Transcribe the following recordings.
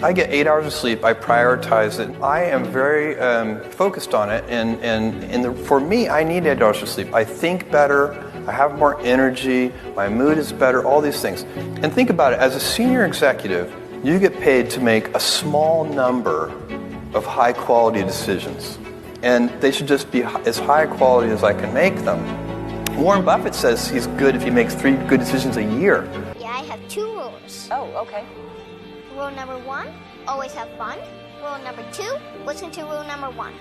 I get 8 hours of sleep. I prioritize it. I am very focused on it, and for me, I need 8 hours of sleep. I think better. I have more energy. My mood is better. All these things. And think about it. As a senior executive, you get paid to make a small number of high-quality decisions, and they should just be as high quality as I can make them. Warren Buffett says he's good if he makes 3 good decisions a year. Yeah, I have 2 rules. Oh, okay. Rule number 1, always have fun. Rule number 2, listen to rule number 1.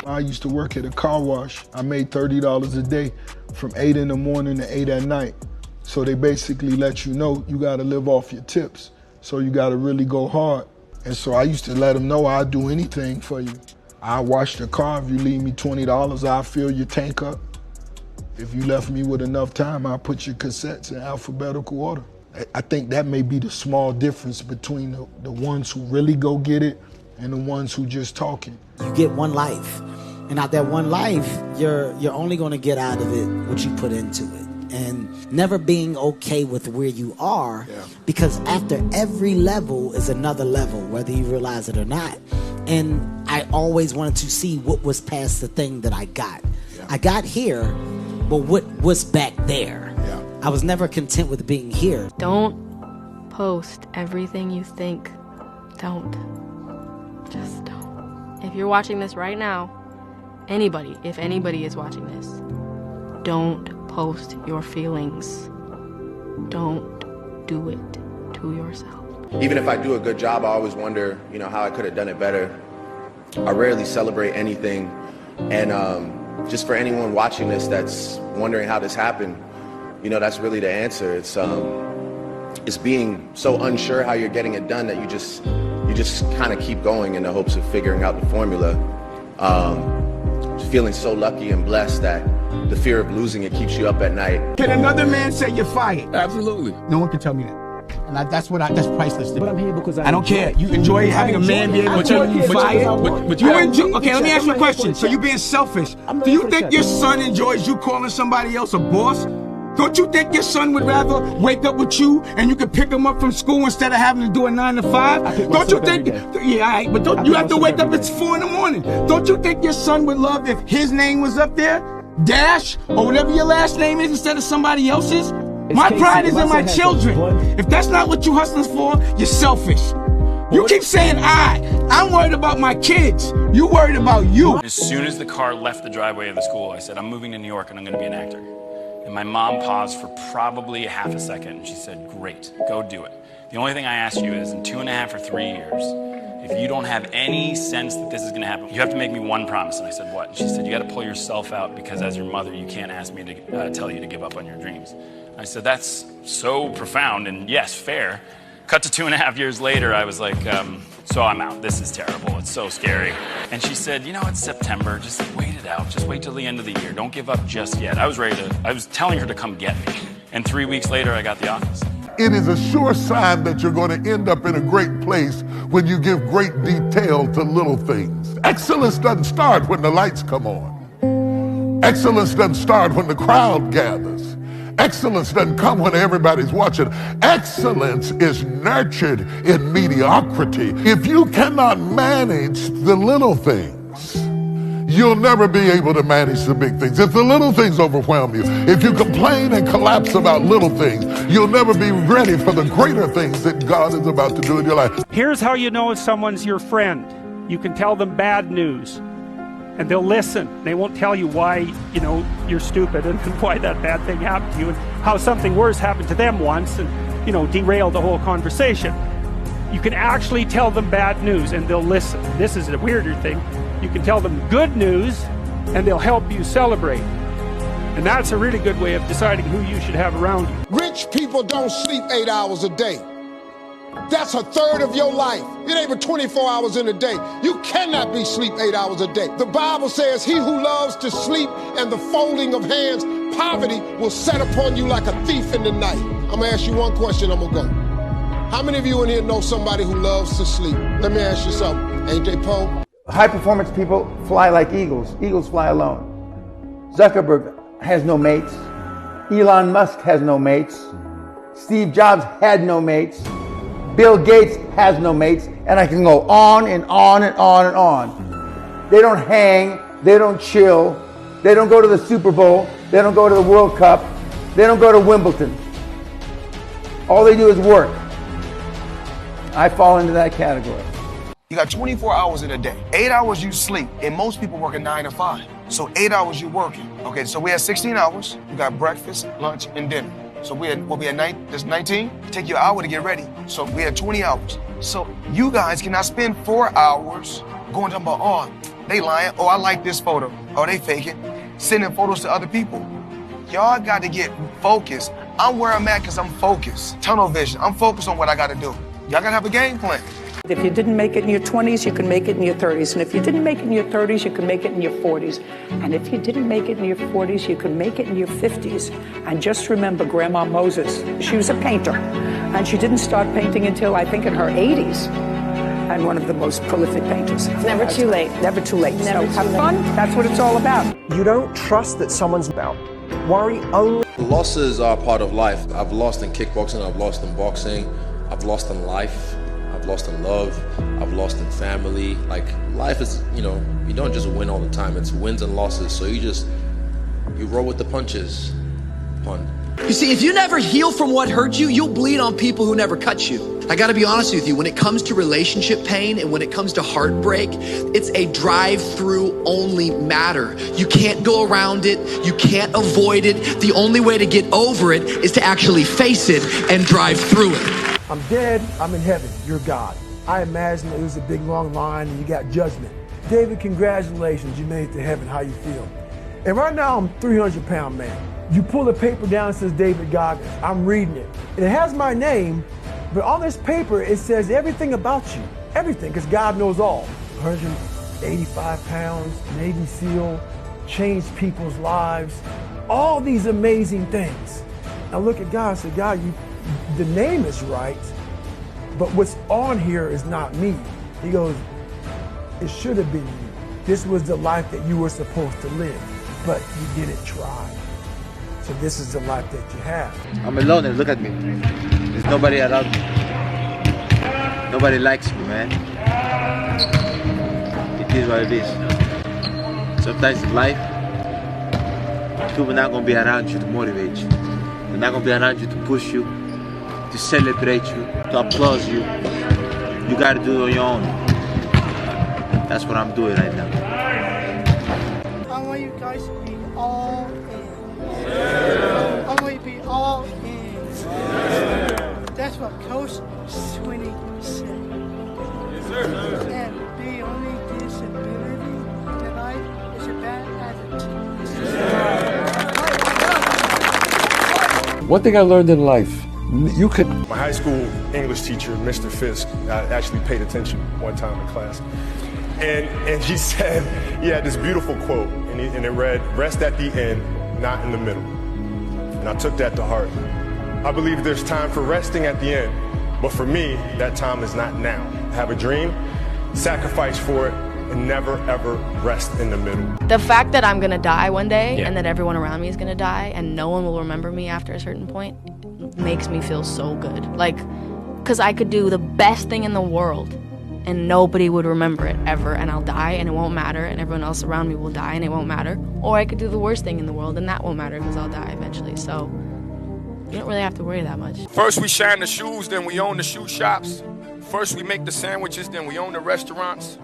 I used to work at a car wash. I made $30 a day from 8 in the morning to 8 at night. So they basically let you know you gotta live off your tips. So you gotta really go hard. And so I used to let them know I'd do anything for you. I'll wash the car. If you leave me $20, I'll fill your tank up. If you left me with enough time, I'll put your cassettes in alphabetical order. I think that may be the small difference between the ones who really go get it and the ones who just talking. You get one life. And out that one life, you're only gonna get out of it what you put into it. And never being okay with where you are, because after every level is another level, whether you realize it or not. And I always wanted to see what was past the thing that I got. I got here, but what was back there? I was never content with being here. Don't post everything you think. Don't. Just don't. If you're watching this right now, anybody, if anybody is watching this, don't post your feelings. Don't do it to yourself. Even if I do a good job, I always wonder, how I could have done it better. I rarely celebrate anything. And just for anyone watching this that's wondering how this happened, that's really the answer. It's being so unsure how you're getting it done that you just kind of keep going in the hopes of figuring out the formula. Feeling so lucky and blessed that the fear of losing it keeps you up at night. Can another man say you're fired? Absolutely. No one can tell me that. And that's priceless to me. But I'm here because I don't care. You enjoy having a man be able to tell you you're fired? But you enjoy. Okay, let me ask you a question. So you're being selfish. Do you think your son enjoys you calling somebody else a boss? Don't you think your son would rather wake up with you and you could pick him up from school instead of having to do a 9 to 5? Don't you think? Yeah, all right, but don't you have to wake up at 4 in the morning? Don't you think your son would love if his name was up there, Dash, or whatever your last name is, instead of somebody else's? My pride is in my children. If that's not what you hustling for, you're selfish. You keep saying I'm worried about my kids. You worried about you. As soon as the car left the driveway of the school, I said, I'm moving to New York and I'm going to be an actor. And my mom paused for probably a half a second, and she said, great, go do it. The only thing I ask you is, in 2.5 or 3 years, if you don't have any sense that this is going to happen, you have to make me one promise. And I said, what? And she said, you got to pull yourself out, because as your mother, you can't ask me to tell you to give up on your dreams. I said, that's so profound, and yes, fair. Cut to 2.5 years later, I was like, so I'm out. This is terrible. It's so scary. And she said, it's September. Just wait it out. Just wait till the end of the year. Don't give up just yet. I was telling her to come get me. And 3 weeks later, I got the office. It is a sure sign that you're going to end up in a great place when you give great detail to little things. Excellence doesn't start when the lights come on. Excellence doesn't start when the crowd gathers. Excellence doesn't come when everybody's watching. Excellence is nurtured in mediocrity. If you cannot manage the little things, you'll never be able to manage the big things. If the little things overwhelm you, if you complain and collapse about little things, you'll never be ready for the greater things that God is about to do in your life. Here's how you know if someone's your friend. You can tell them bad news, and they'll listen. They won't tell you why, you're stupid and why that bad thing happened to you and how something worse happened to them once and, derail the whole conversation. You can actually tell them bad news and they'll listen. This is a weirder thing. You can tell them good news and they'll help you celebrate. And that's a really good way of deciding who you should have around you. Rich people don't sleep 8 hours a day. That's a third of your life. It ain't but 24 hours in a day. You cannot be sleep 8 hours a day. The Bible says, he who loves to sleep and the folding of hands, poverty will set upon you like a thief in the night. I'm gonna ask you one question, I'm gonna go. How many of you in here know somebody who loves to sleep? Let me ask you something. Ain't they, Poe? High performance people fly like eagles. Eagles fly alone. Zuckerberg has no mates. Elon Musk has no mates. Steve Jobs had no mates. Bill Gates has no mates. And I can go on and on and on and on. They don't hang. They don't chill. They don't go to the Super Bowl. They don't go to the World Cup. They don't go to Wimbledon. All they do is work. I fall into that category. You got 24 hours in a day. 8 hours you sleep, and most people work a 9 to 5. So 8 hours you're working. Okay, so we had 16 hours. You got breakfast, lunch, and dinner. So we'll be at night, that's 19. Take you an hour to get ready. So we had 20 hours. So you guys cannot spend 4 hours going talking about, oh, they lying. Oh, I like this photo. Oh, they faking. Sending photos to other people. Y'all got to get focused. I'm where I'm at because I'm focused. Tunnel vision. I'm focused on what I got to do. Y'all got to have a game plan. If you didn't make it in your 20s, you can make it in your 30s. And if you didn't make it in your 30s, you can make it in your 40s. And if you didn't make it in your 40s, you can make it in your 50s. And just remember Grandma Moses. She was a painter. And she didn't start painting until, I think, in her 80s. And one of the most prolific painters. Never too late. Never too late. Never So have fun. That's what it's all about. You don't trust that someone's about. Worry only. Losses are part of life. I've lost in kickboxing, I've lost in boxing, I've lost in life, I've lost in love, I've lost in family. Like, life is, you don't just win all the time. It's wins and losses. So you roll with the punches. Pun. You see, if you never heal from what hurt you, you'll bleed on people who never cut you. I gotta be honest with you, when it comes to relationship pain and when it comes to heartbreak, it's a drive-through only matter. You can't go around it, you can't avoid it. The only way to get over it is to actually face it and drive through it. I'm dead, I'm in heaven, you're God. I imagine it was a big long line and you got judgment. David, congratulations, you made it to heaven, how you feel? And right now I'm a 300-pound man. You pull the paper down, it says David Goggins. I'm reading it. It has my name, but on this paper, it says everything about you. Everything, because God knows all. 185 pounds, Navy SEAL, changed people's lives, all these amazing things. I look at God and say, God, the name is right, but what's on here is not me. He goes, it should have been you. This was the life that you were supposed to live, but you didn't try. So this is the life that you have. I'm alone and look at me. There's nobody around me. Nobody likes me, man. It is what it is. Sometimes in life, people are not going to be around you to motivate you. They're not going to be around you to push you, to celebrate you, to applaud you. You got to do it on your own. That's what I'm doing right now. I want you guys to be all I want you to be all in. That's what Coach Swinney said. Yes, sir. And the only disability in life is a bad attitude. One thing I learned in life, you could... My high school English teacher, Mr. Fisk, I actually paid attention one time in class. And he said, he had this beautiful quote, and it read, rest at the end, not in the middle. And I took that to heart. I believe there's time for resting at the end, but for me, that time is not now. Have a dream, sacrifice for it, and never ever rest in the middle. The fact that I'm gonna die one day and that everyone around me is gonna die and no one will remember me after a certain point makes me feel so good. Like, cause I could do the best thing in the world and nobody would remember it ever, and I'll die and it won't matter, and everyone else around me will die and it won't matter. Or I could do the worst thing in the world and that won't matter because I'll die eventually. So you don't really have to worry that much. First we shine the shoes, then we own the shoe shops. First we make the sandwiches, then we own the restaurants.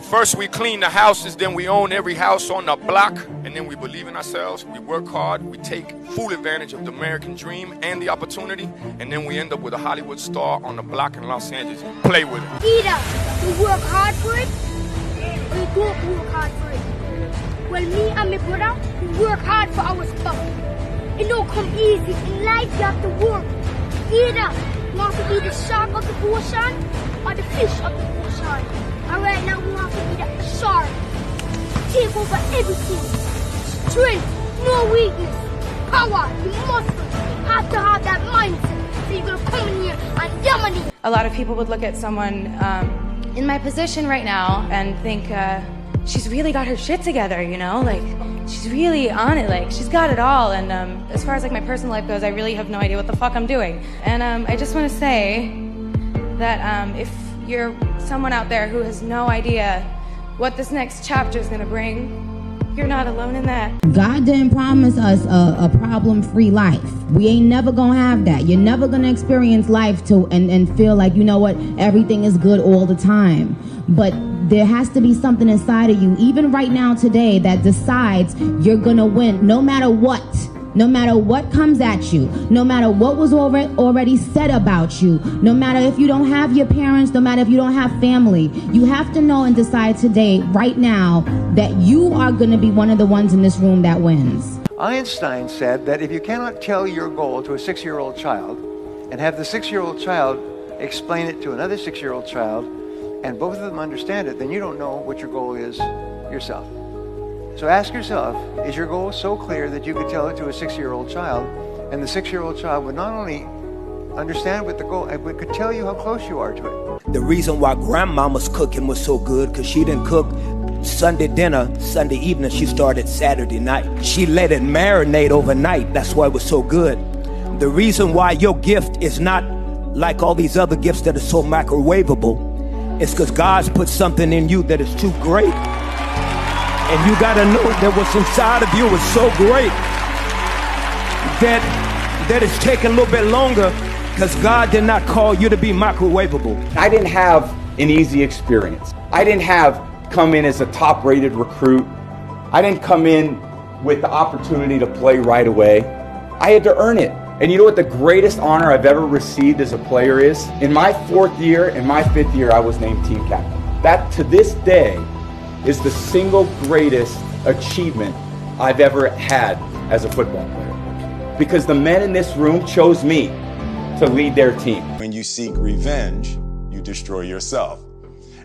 First we clean the houses, then we own every house on the block. And then we believe in ourselves, we work hard, we take full advantage of the American dream and the opportunity. And then we end up with a Hollywood star on the block in Los Angeles. Play with it. Either you work hard for it, or you don't work hard for it. Well, me and my brother, we work hard for our stuff. It don't come easy. In life, you have to work. Either you want to be the shark of the ocean, or the fish of the ocean. And right now, we want to be the shark. Take over everything. Strength, no weakness. Power, you muscle. You have to have that mindset. So you're going to come in here and dominate. A lot of people would look at someone in my position right now and think, she's really got her shit together, you know? Like, she's really on it, like, she's got it all. And as far as like my personal life goes, I really have no idea what the fuck I'm doing. And I just want to say that if you're someone out there who has no idea what this next chapter is gonna bring, you're not alone in that. God didn't promise us a problem-free life. We ain't never gonna have that. You're never gonna experience life and feel like, you know what, everything is good all the time. But there has to be something inside of you, even right now today, that decides you're gonna win no matter what. No matter what comes at you, no matter what was already said about you, no matter if you don't have your parents, no matter if you don't have family, you have to know and decide today, right now, that you are going to be one of the ones in this room that wins. Einstein said that if you cannot tell your goal to a 6-year-old child and have the 6-year-old child explain it to another 6-year-old child and both of them understand it, then you don't know what your goal is yourself. So ask yourself, is your goal so clear that you could tell it to a 6-year-old child, and the 6-year-old child would not only understand what the goal, but could tell you how close you are to it? The reason why grandmama's cooking was so good, because she didn't cook Sunday dinner, Sunday evening, she started Saturday night. She let it marinate overnight, that's why it was so good. The reason why your gift is not like all these other gifts that are so microwavable is because God's put something in you that is too great. And you gotta know that what's inside of you is so great that it's taking a little bit longer because God did not call you to be microwavable. I didn't have an easy experience. I didn't come in as a top-rated recruit. I didn't come in with the opportunity to play right away. I had to earn it. And you know what the greatest honor I've ever received as a player is? In my 4th year and my 5th year, I was named team captain. That, to this day, is the single greatest achievement I've ever had as a football player. Because the men in this room chose me to lead their team. When you seek revenge, you destroy yourself.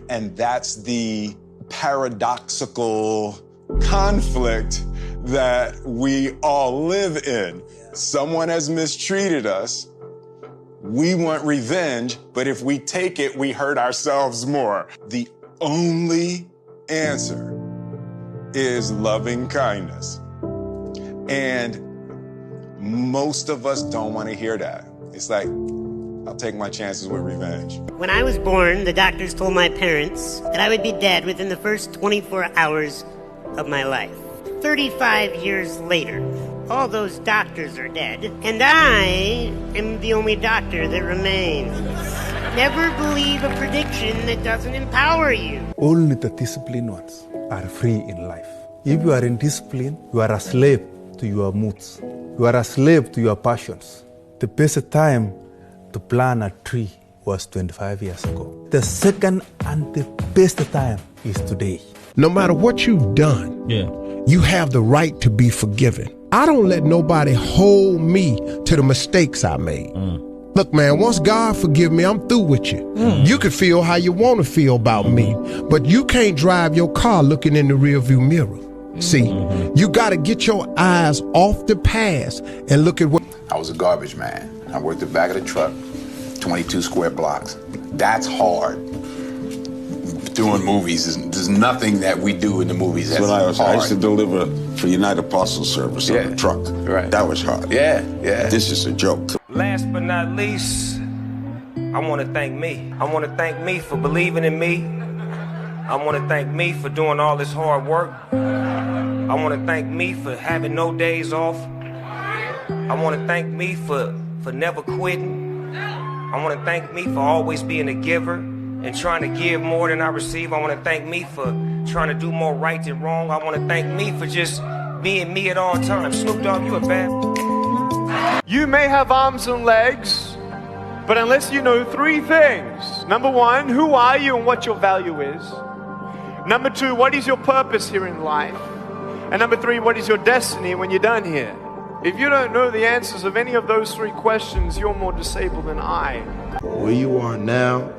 And that's the paradoxical conflict that we all live in. Someone has mistreated us. We want revenge, but if we take it, we hurt ourselves more. The only answer is loving kindness. And most of us don't want to hear that. It's like, I'll take my chances with revenge. When I was born, the doctors told my parents that I would be dead within the first 24 hours of my life. 35 years later, all those doctors are dead, and I am the only doctor that remains. Never believe a prediction that doesn't empower you. Only the disciplined ones are free in life. If you are in discipline, you are a slave to your moods. You are a slave to your passions. The best time to plant a tree was 25 years ago. The second and the best time is today. No matter what you've done, you have the right to be forgiven. I don't let nobody hold me to the mistakes I made. Look, man, once God forgive me, I'm through with you. You can feel how you want to feel about me, but you can't drive your car looking in the rearview mirror. See, you got to get your eyes off the past and look at what... I was a garbage man. I worked the back of the truck, 22 square blocks. That's hard. Doing movies, there's nothing that we do in the movies that's hard. I used to deliver for United Parcel Service on a truck. Right. That was hard. Yeah. This is a joke. Last but not least, I want to thank me. I want to thank me for believing in me. I want to thank me for doing all this hard work. I want to thank me for having no days off. I want to thank me for never quitting. I want to thank me for always being a giver and trying to give more than I receive. I want to thank me for trying to do more right than wrong. I want to thank me for just being me at all times. Snoop Dogg, you a bad... You may have arms and legs, but unless you know 3 things. Number 1, who are you and what your value is? Number 2, what is your purpose here in life? And number 3, what is your destiny when you're done here? If you don't know the answers of any of those 3 questions, you're more disabled than I. Where you are now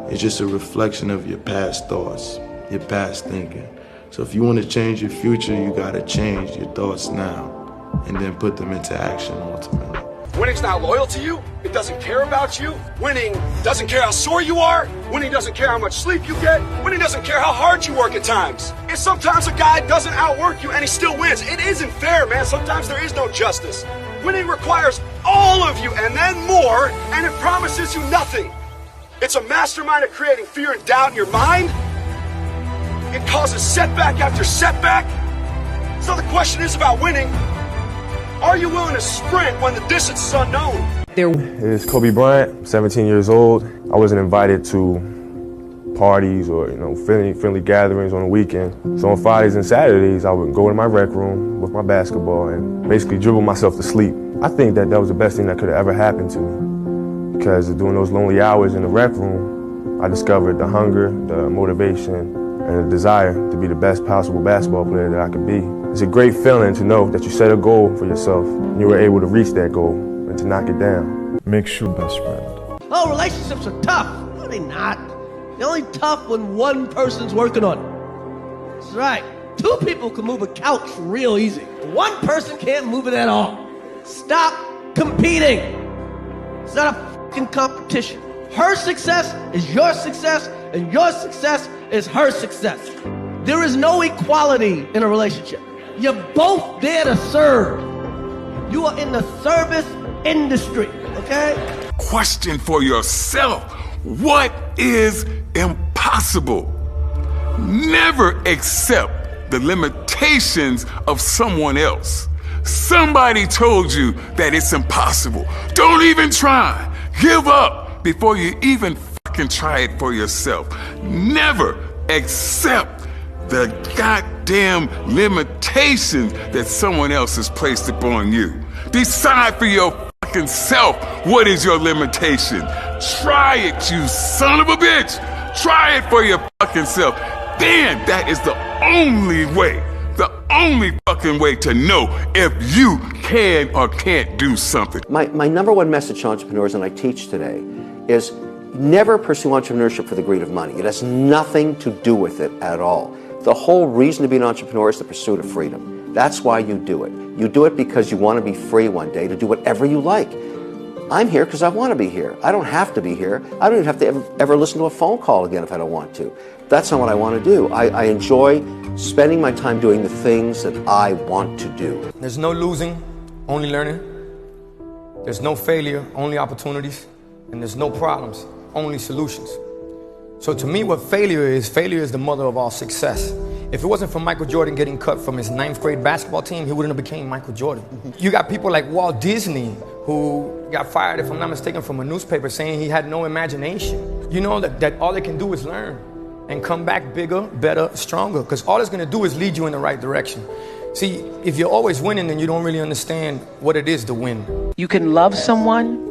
is just a reflection of your past thoughts, your past thinking. So if you want to change your future, you got to change your thoughts now and then put them into action ultimately. Winning's not loyal to you. It doesn't care about you. Winning doesn't care how sore you are. Winning doesn't care how much sleep you get. Winning doesn't care how hard you work at times. And sometimes a guy doesn't outwork you and he still wins. It isn't fair, man. Sometimes there is no justice. Winning requires all of you and then more, and it promises you nothing. It's a mastermind of creating fear and doubt in your mind. It causes setback after setback. So the question is about winning. Are you willing to sprint when the distance is unknown? It's Kobe Bryant, 17 years old. I wasn't invited to parties or friendly gatherings on the weekend. So on Fridays and Saturdays, I would go in my rec room with my basketball and basically dribble myself to sleep. I think that was the best thing that could have ever happened to me, because during those lonely hours in the rec room, I discovered the hunger, the motivation, and the desire to be the best possible basketball player that I could be. It's a great feeling to know that you set a goal for yourself and you were able to reach that goal and to knock it down. Make sure best friend. Oh, relationships are tough. No, they're not. They're only tough when one person's working on it. That's right. Two people can move a couch real easy. One person can't move it at all. Stop competing. It's not a fucking competition. Her success is your success, and your success is her success. There is no equality in a relationship. You're both there to serve. You are in the service industry, okay? Question for yourself, what is impossible? Never accept the limitations of someone else. Somebody told you that it's impossible. Don't even try. Give up before you even fucking try it for yourself. Never accept the goddamn limitations that someone else has placed upon you. Decide for your fucking self what is your limitation. Try it, you son of a bitch. Try it for your fucking self. Then that is the only fucking way to know if you can or can't do something. My number one message to entrepreneurs, and I teach today, is never pursue entrepreneurship for the greed of money. It has nothing to do with it at all. The whole reason to be an entrepreneur is the pursuit of freedom. That's why you do it. You do it because you want to be free one day to do whatever you like. I'm here because I want to be here. I don't have to be here. I don't even have to ever listen to a phone call again if I don't want to. That's not what I want to do. I enjoy spending my time doing the things that I want to do. There's no losing, only learning. There's no failure, only opportunities. And there's no problems, only solutions. So to me, what failure is the mother of all success. If it wasn't for Michael Jordan getting cut from his 9th grade basketball team, he wouldn't have became Michael Jordan. You got people like Walt Disney, who got fired, if I'm not mistaken, from a newspaper saying he had no imagination. You know that all they can do is learn and come back bigger, better, stronger, because all it's gonna do is lead you in the right direction. See, if you're always winning, then you don't really understand what it is to win. You can love someone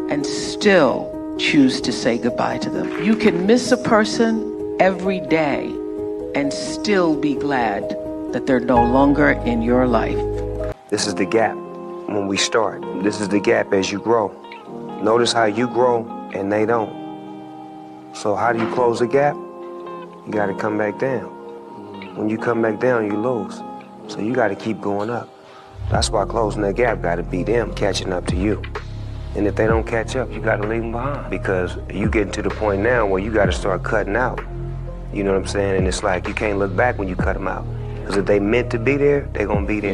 and still choose to say goodbye to them. You can miss a person every day and still be glad that they're no longer in your life. This is the gap when we start. This is the gap as you grow. Notice how you grow and they don't. So how do you close the gap? You gotta come back down. When you come back down, you lose. So you gotta keep going up. That's why closing that gap gotta be them catching up to you. And if they don't catch up, you gotta leave them behind, because you getting to the point now where you gotta start cutting out. You know what I'm saying? And it's like you can't look back when you cut them out. Because if they meant to be there, they're gonna be there.